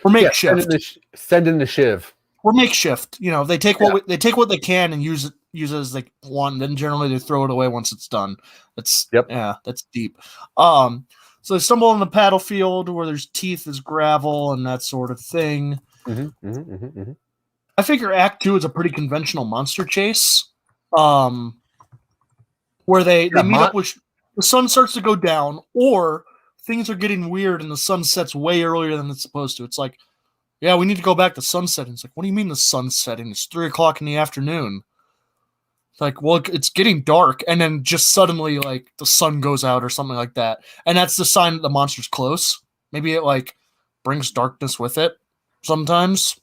makeshift. Send in the SHIV. We're makeshift. They take what they can and use it as they want. And then generally they throw it away once it's done. That's deep. So they stumble on the battlefield where there's teeth as gravel and that sort of thing. I figure Act 2 is a pretty conventional monster chase, where they meet up with the sun starts to go down, or things are getting weird and the sun sets way earlier than it's supposed to. It's like, we need to go back to sunsetting. It's like, what do you mean the sun's setting? It's 3:00 in the afternoon. It's like, well, it's getting dark, and then just suddenly, like, the sun goes out or something like that, and that's the sign that the monster's close. Maybe it brings darkness with it sometimes.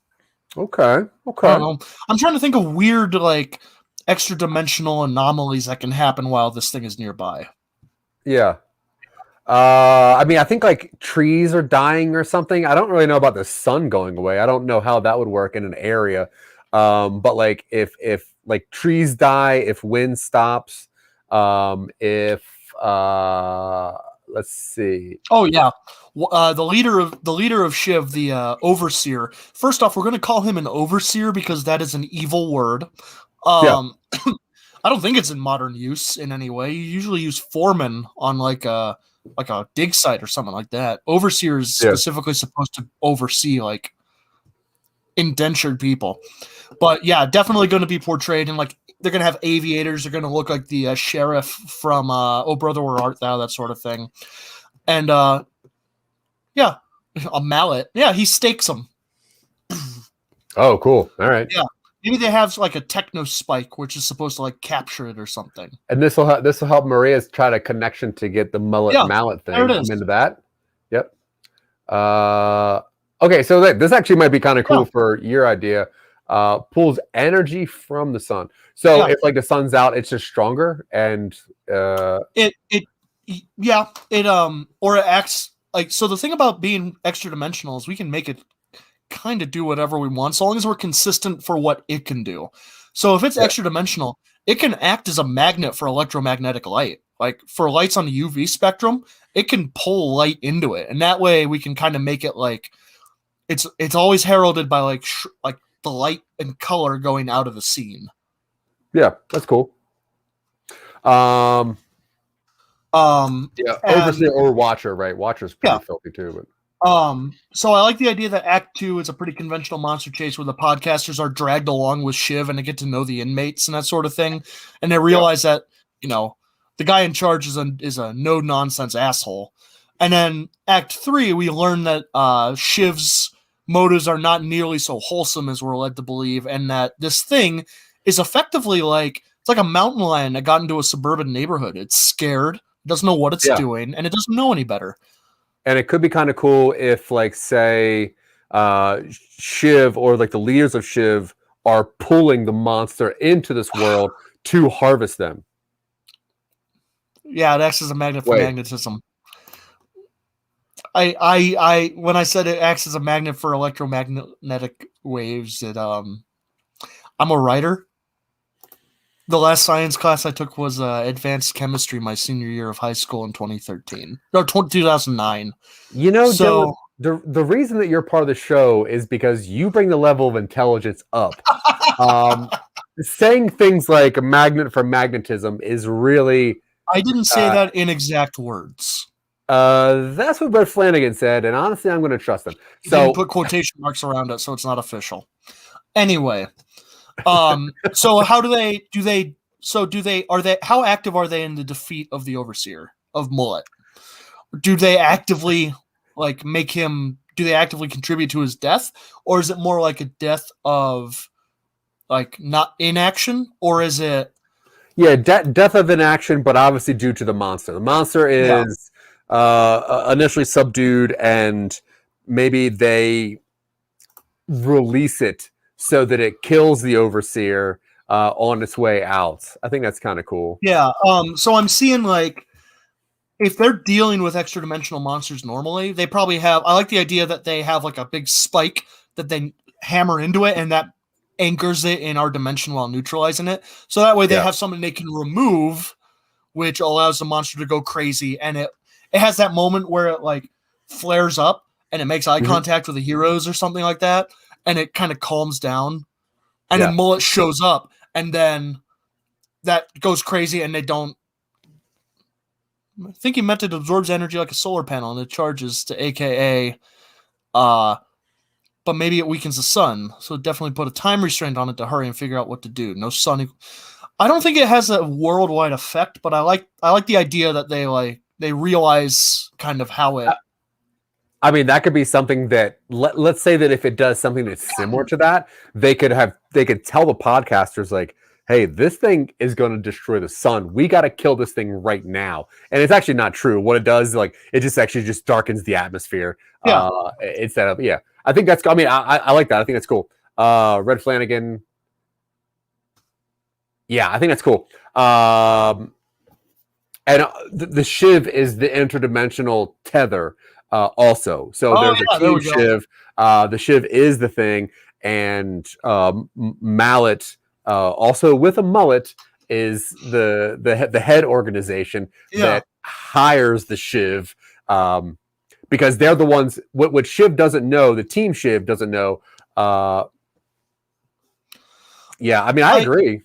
Okay. I don't know. I'm trying to think of weird extra dimensional anomalies that can happen while this thing is nearby. Yeah. I think trees are dying or something. I don't really know about the sun going away. I don't know how that would work in an area. But if trees die, if wind stops, let's see. Oh yeah. The leader of SHIV, the overseer. First off, we're going to call him an overseer because that is an evil word. I don't think it's in modern use in any way. You usually use foreman on a dig site or something like that. Overseer is specifically supposed to oversee indentured people. But definitely going to be portrayed in they're going to have aviators. They're going to look like the sheriff from Oh Brother Where Art Thou, that sort of thing. And a mallet. Yeah, he stakes them. Oh, cool. All right. Yeah. Maybe they have a techno spike, which is supposed to capture it or something. And this will help Maria's try to connection to get the mallet thing. Come into that. Yep. Okay, so this actually might be kind of cool for your idea. pulls energy from the sun. So if like the sun's out, it's just stronger, and or it acts like, so the thing about being extra dimensional is we can make it kind of do whatever we want, so long as we're consistent for what it can do. So if it's extra dimensional, it can act as a magnet for electromagnetic light. Like for lights on the UV spectrum, it can pull light into it, and that way we can kind of make it like it's always heralded by like the light and color going out of the scene. Yeah, that's cool. Overseer or Watcher, right? Watcher's pretty filthy too, but so I like the idea that Act 2 is a pretty conventional monster chase where the podcasters are dragged along with Shiv and they get to know the inmates and that sort of thing, and they realize that, you know, the guy in charge is a no nonsense asshole. And then Act 3, we learn that Shiv's motives are not nearly so wholesome as we're led to believe, and that this thing is effectively like, it's like a mountain lion that got into a suburban neighborhood. It's scared, doesn't know what it's doing, and it doesn't know any better. And it could be kind of cool if, like, say, Shiv or like the leaders of Shiv are pulling the monster into this world to harvest them. Yeah, it acts as a magnet for magnetism. I when I said it acts as a magnet for electromagnetic waves, I'm a writer. The last science class I took was advanced chemistry my senior year of high school in 2013. No, 2009. You know, so Dylan, the reason that you're part of the show is because you bring the level of intelligence up. Saying things like a magnet for magnetism is really... I didn't say that in exact words. That's what Brett Flanagan said, and honestly, I'm going to trust him. You didn't put quotation marks around it, so it's not official. Anyway... so how how active are they in the defeat of the Overseer of Mullet? Do they actively do they actively contribute to his death, or is it more like a death of like not inaction, or is it death of inaction, but obviously due to the monster. The monster is initially subdued, and maybe they release it so that it kills the Overseer on its way out. I think that's kind of cool. Yeah. So I'm seeing like if they're dealing with extra dimensional monsters normally, they probably have. I like the idea that they have like a big spike that they hammer into it, and that anchors it in our dimension while neutralizing it. So that way they have something they can remove, which allows the monster to go crazy, and it has that moment where it like flares up and it makes eye contact with the heroes or something like that. And it kind of calms down, and then Mullet shows up, and then that goes crazy, and they don't. I think he meant it absorbs energy like a solar panel, and it charges to AKA. But maybe it weakens the sun, so definitely put a time restraint on it to hurry and figure out what to do. No sun. I don't think it has a worldwide effect, but I like the idea that they realize kind of how it. I mean, that could be something that let's say that if it does something that's similar to that, they could tell the podcasters like, hey, this thing is going to destroy the sun. We got to kill this thing right now. And it's actually not true. What it does, like, it just actually just darkens the atmosphere. Instead of, I think that's, I mean, I like that. I think that's cool. Red Flanagan. Yeah, I think that's cool. And the SHIV is the interdimensional tether. Also, so there's a team SHIV. The SHIV is the thing, and Mallet, also with a mullet, is the head organization that hires the SHIV, because they're the ones. What SHIV doesn't know, the team SHIV doesn't know. I mean, I agree.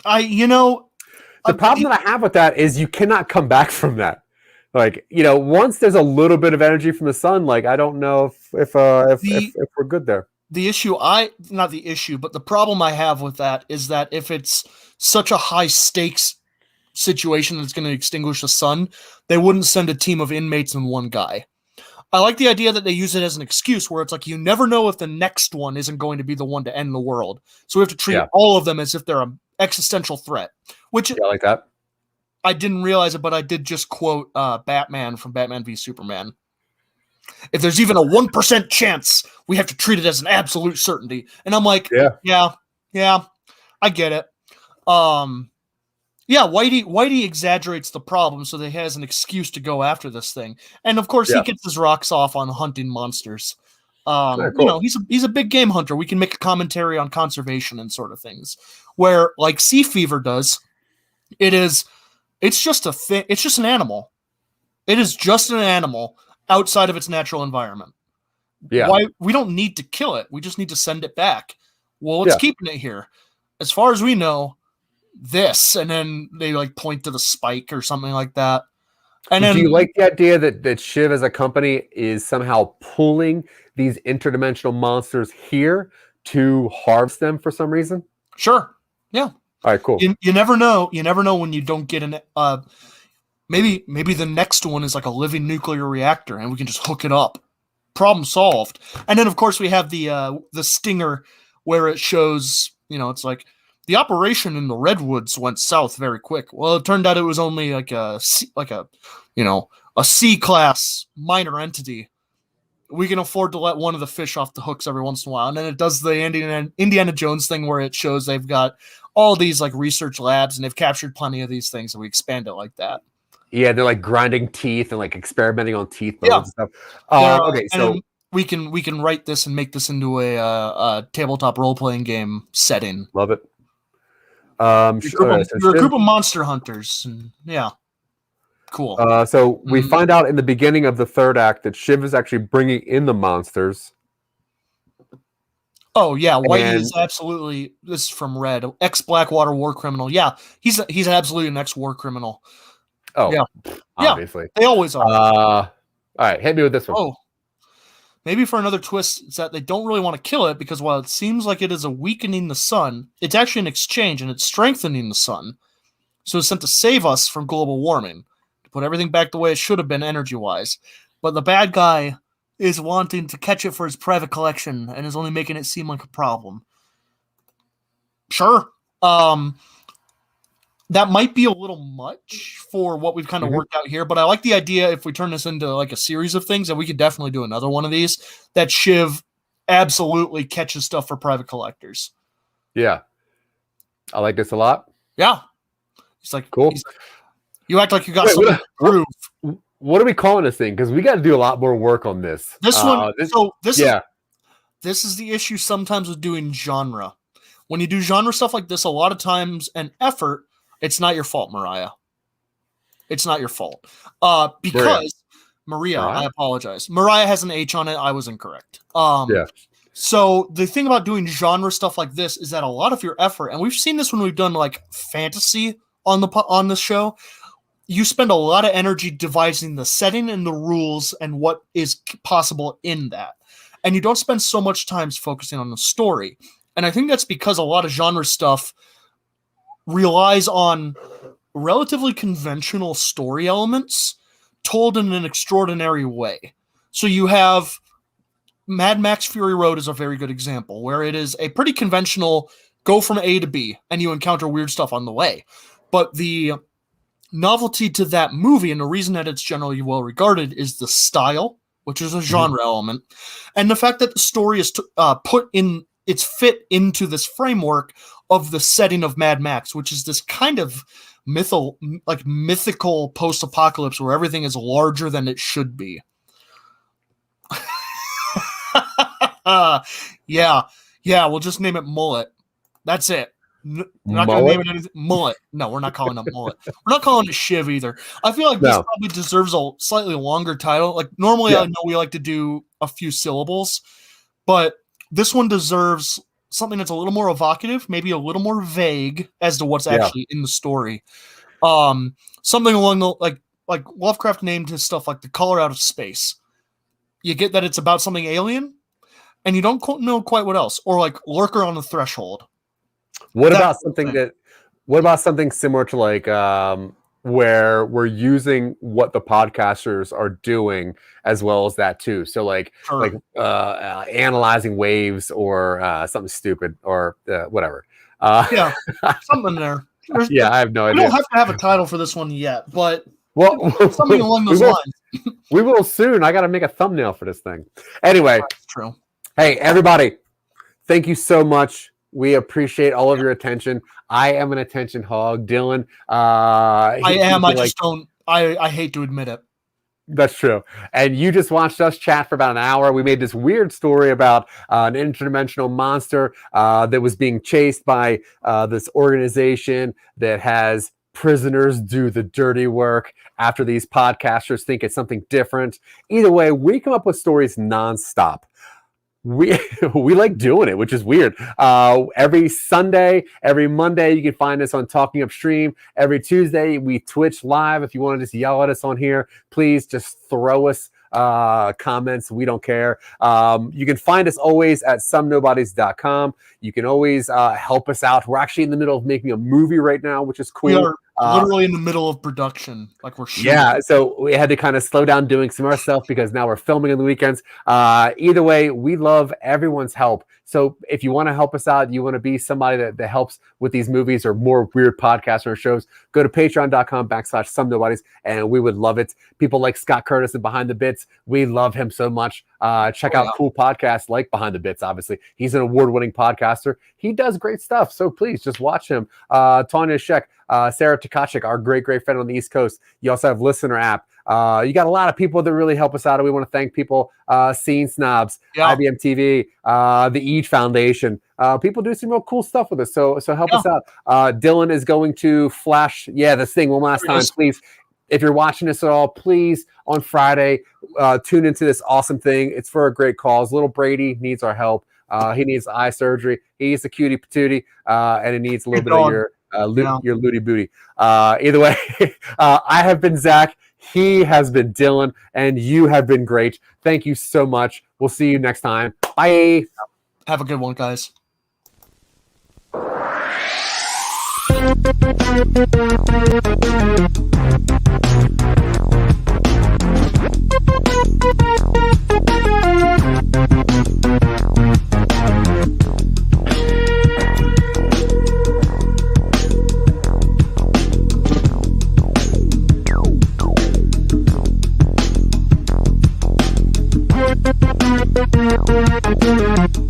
The problem that I have with that is you cannot come back from that. Like, once there's a little bit of energy from the sun, like, I don't know if we're good there. Not the issue, but the problem I have with that is that if it's such a high stakes situation that's going to extinguish the sun, they wouldn't send a team of inmates and one guy. I like the idea that they use it as an excuse where it's like, you never know if the next one isn't going to be the one to end the world. So we have to treat all of them as if they're an existential threat, which I like that. I didn't realize it, but I did just quote Batman from Batman v Superman. If there's even a 1% chance we have to treat it as an absolute certainty. And I'm like, Yeah. yeah, I get it. Yeah, Whitey exaggerates the problem so that he has an excuse to go after this thing. And of course, he gets his rocks off on hunting monsters. Cool. You know, he's a big game hunter. We can make a commentary on conservation and sort of things. Where, like Sea Fever does, it's just a thing. It's just an animal. It is just an animal outside of its natural environment. Yeah. Why we don't need to kill it. We just need to send it back. Well, what's keeping it here? As far as we know, this, and then they like point to the spike or something like that. And then, do you like the idea that SHIV as a company is somehow pulling these interdimensional monsters here to harvest them for some reason? Sure. Yeah. All right, cool. You never know. You never know when you don't get an maybe the next one is like a living nuclear reactor and we can just hook it up. Problem solved. And then of course we have the stinger where it shows, you know, it's like the operation in the Redwoods went south very quick. Well, it turned out it was only like a C-class minor entity. We can afford to let one of the fish off the hooks every once in a while. And then it does the Indiana Jones thing where it shows they've got all these like research labs and they've captured plenty of these things, and we expand it like that. Yeah, they're like grinding teeth and like experimenting on teeth bones and stuff. Okay, so we can write this and make this into a tabletop role-playing game setting. Love it. You're a group of monster hunters. And, yeah. Cool. So we find out in the beginning of the third act that SHIV is actually bringing in the monsters. Oh, yeah. Whitey is absolutely, this is from Red, ex-Blackwater war criminal. Yeah, he's absolutely an ex-war criminal. Oh, yeah. Obviously. Yeah, they always are. All right, hit me with this one. Oh. Maybe for another twist, it's that they don't really want to kill it because while it seems like it is a weakening the sun, it's actually an exchange and it's strengthening the sun. So it's sent to save us from global warming, to put everything back the way it should have been energy-wise. But the bad guy is wanting to catch it for his private collection and is only making it seem like a problem. Sure. That might be a little much for what we've kind of worked out here, but I like the idea if we turn this into like a series of things, and we could definitely do another one of these, that SHIV absolutely catches stuff for private collectors. Yeah. I like this a lot. Yeah. It's like, cool. You act like you got something to prove. What are we calling this thing? Because we got to do a lot more work on this. This one, this is the issue sometimes with doing genre. When you do genre stuff like this, a lot of times and effort, it's not your fault, Mariah. It's not your fault. Because Maria, I apologize. Mariah has an H on it. I was incorrect. So the thing about doing genre stuff like this is that a lot of your effort, and we've seen this when we've done like fantasy on this show, you spend a lot of energy devising the setting and the rules and what is possible in that. And you don't spend so much time focusing on the story. And I think that's because a lot of genre stuff relies on relatively conventional story elements told in an extraordinary way. So you have Mad Max Fury Road is a very good example, where it is a pretty conventional go from A to B, and you encounter weird stuff on the way. But the novelty to that movie, and the reason that it's generally well regarded, is the style, which is a genre element, and the fact that the story is it's fit into this framework of the setting of Mad Max, which is this kind of mythical post-apocalypse where everything is larger than it should be. Yeah, we'll just name it Mullet. That's it. We're not going to name it anything. Mullet. No, we're not calling it Mullet. We're not calling it SHIV either. I feel like this probably deserves a slightly longer title. Like normally I know we like to do a few syllables, but this one deserves something that's a little more evocative, maybe a little more vague as to what's actually in the story. Something along the like Lovecraft named his stuff like The Color Out of Space. You get that it's about something alien, and you don't know quite what else. Or like Lurker on the Threshold. What about something similar to like where we're using what the podcasters are doing as well as that too? So like analyzing waves or something stupid or whatever. Something there. I have no idea. We don't have to have a title for this one yet, but something along those lines. We will soon. I got to make a thumbnail for this thing. Anyway, that's true. Hey, everybody, thank you so much. We appreciate all of your attention. I am an attention hog. Dylan, I am. I just don't. I hate to admit it. That's true. And you just watched us chat for about an hour. We made this weird story about an interdimensional monster that was being chased by this organization that has prisoners do the dirty work after these podcasters think it's something different. Either way, we come up with stories nonstop. We like doing it, which is weird. Every Sunday, every Monday, you can find us on Talking UpStream. Every Tuesday, we Twitch live. If you want to just yell at us on here, please just throw us comments. We don't care. You can find us always at somenobodies.com. You can always help us out. We're actually in the middle of making a movie right now, which is cool. We are literally in the middle of production, like we're shooting. Yeah, so we had to kind of slow down doing some of our stuff because now we're filming on the weekends. Either way, we love everyone's help. So if you want to help us out, you want to be somebody that helps with these movies or more weird podcasts or shows, go to patreon.com/Some Nobodies, and we would love it. People like Scott Curtis and Behind the Bits, we love him so much. Check out cool podcasts like Behind the Bits, obviously. He's an award-winning podcaster. He does great stuff, so please just watch him. Tanya Sheck, Sarah Tkachik, our great friend on the East Coast. You also have Listener app. You got a lot of people that really help us out, and we want to thank people. Scene Snobs, IBM TV, the Each Foundation. People do some real cool stuff with us, so help us out. Dylan is going to flash, this thing one last time, please. If you're watching this at all, please, on Friday, tune into this awesome thing. It's for a great cause. Little Brady needs our help. He needs eye surgery. He needs a cutie patootie, and he needs a little bit of your looty booty. Either way, I have been Zach. He has been Dylan, and you have been great. Thank you so much. We'll see you next time. Bye. Have a good one, guys. Thank you.